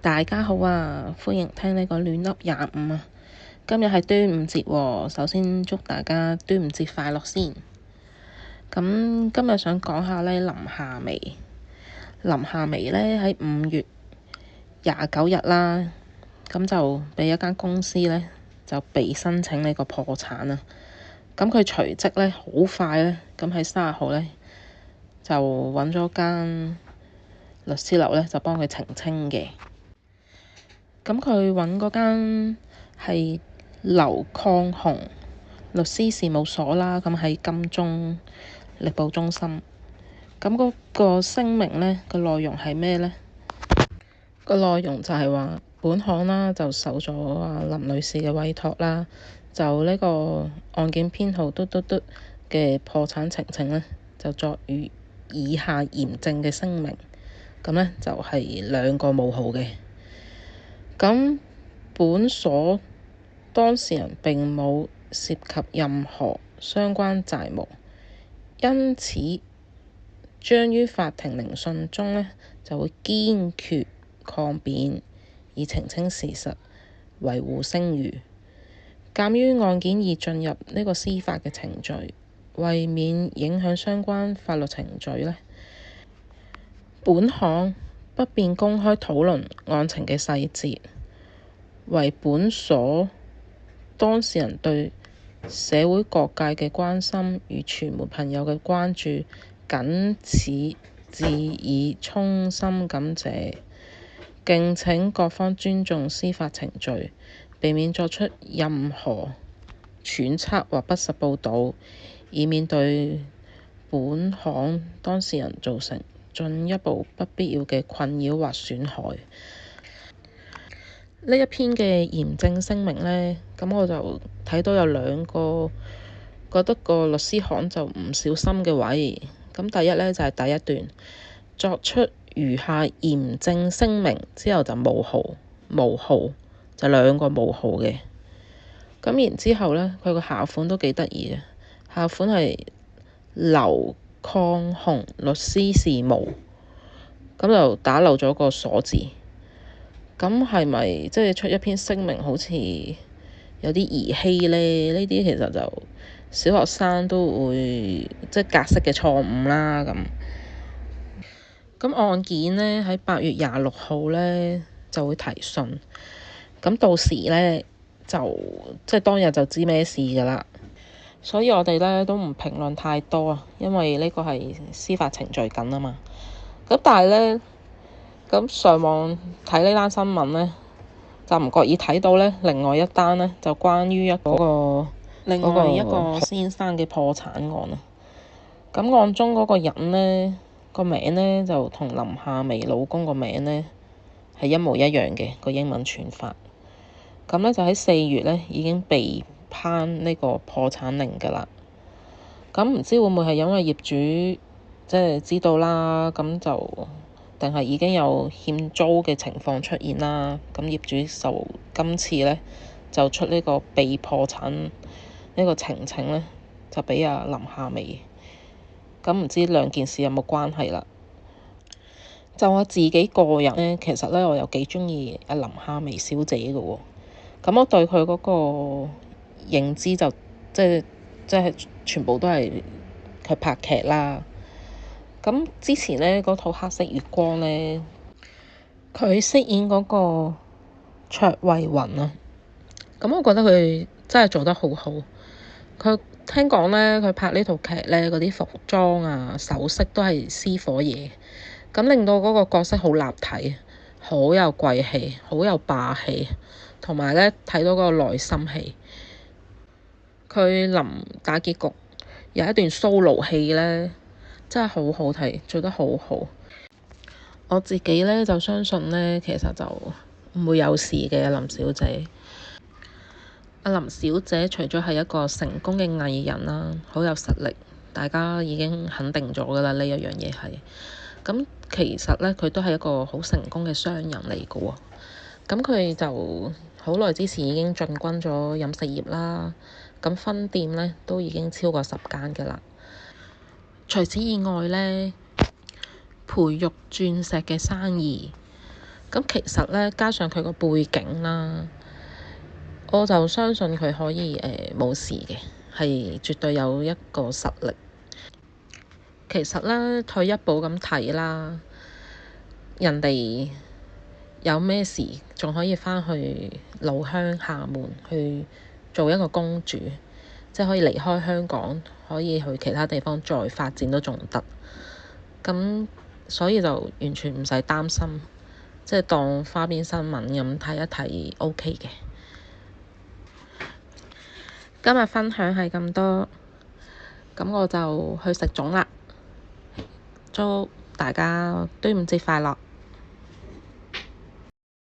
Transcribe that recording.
大家好啊，歡迎聽呢個亂噏25啊。今日係端午節喎，首先祝大家端午節快樂先。咁今日想講下呢，林夏薇。林夏薇呢喺5月29日啦，咁就俾一間公司呢就被申請呢個破產啊。咁佢隨即呢好快呢，咁喺30號呢就揾咗間律師樓呢，就幫佢澄清嘅。咁佢揾嗰間係劉抗雄律師事務所啦，咁喺金鐘力保中心。咁嗰個聲明呢，個內容係咩呢？個內容就係話本行啦就受咗林女士嘅委託啦，就呢個案件編號嘟嘅破產澄清呢，就作予以下嚴正嘅聲明。咁呢，就係2個冒號嘅。咁本所當事人並冇涉及任何相關債務，因此將於法庭聆訊中呢就會堅決抗辯，以澄清事實，維護聲譽。鑑於案件已進入呢個司法嘅程序，為免影響相關法律程序呢，本行不便公開討論案情嘅細節，為本所當事人對社會各界嘅關心與傳媒朋友嘅關注，謹此致以衷心感謝。敬請各方尊重司法程序，避免作出任何揣測或不實報導，以免對本行當事人造成進一步不必要嘅困擾或損害。呢一篇嘅嚴正聲明呢，咁我就睇到有2個覺得個律師行就唔小心嘅位。咁第一呢，就係第一段作出如下嚴正聲明之後就冒號就2個冒號嘅。咁然之後呢，佢個下款都幾得意嘅，下款係劉抗雄律師事務，咁就打漏咗個所字。咁係咪即係出一篇聲明好似有啲兒戲呢？呢啲其實就小學生都會即係格式嘅錯誤啦。咁案件呢，喺8月26號呢就會提訊，咁到時呢，就即係當日就知咩事㗎啦。所以我哋呢都唔評論太多啊，因為呢個係司法程序緊啊嘛。咁但係呢，咁上網睇呢單新聞呢，就唔覺意睇到呢另外一單呢，就關於另外一個先生嘅破產案啊。咁案中嗰個人呢，個名呢，就同林夏薇老公個名呢係一模一樣嘅，個英文串法。咁呢，就喺4月呢已經被頒呢個破產令㗎啦。咁唔知會唔會係因為業主即係知道啦，咁就定係已經有欠租嘅情況出現啦。咁業主就今次呢就出呢個被破產呢個澄清呢，就俾林夏薇。咁唔知2件事有冇關係啦？就我自己個人呢，其實呢我又幾鍾意林夏薇小姐嘅喎。咁我對佢嗰個認知就即係全部都係佢拍劇啦。咁之前呢嗰套黑色月光呢，佢飾演嗰個卓慧雲啊。咁我覺得佢真係做得好好。佢聽講呢，佢拍呢套劇呢，嗰啲服裝啊、首飾都係私伙嘢，咁令到嗰個角色好立體，好有貴氣，好有霸氣，同埋呢睇到嗰個內心戲。佢臨打結局有一段 solo 戲呢，真係好好睇，做得好好。我自己呢，就相信呢，其實就唔會有事嘅。林小姐，林小姐除咗係一個成功嘅藝人啦，好有實力，大家已經肯定咗㗎啦。呢一樣嘢係咁，其實呢，佢都係一個好成功嘅商人嚟㗎喎。咁佢就好耐之前已經進軍咗飲食業啦。咁分店呢，都已經超過10間㗎啦。除此以外呢，培育鑽石嘅生意咁其實咧，加上佢個背景啦，我就相信佢可以冇事嘅，係絕對有一個實力。其實咧，退一步咁睇啦，人哋有咩事仲可以返去老鄉廈門去做一個公主，即係可以離開香港，可以去其他地方再發展都仲得。咁所以就完全唔使擔心，即係當花邊新聞咁睇一睇 OK 嘅。今日分享係咁多，咁我就去食粽啦。祝大家端午節快樂！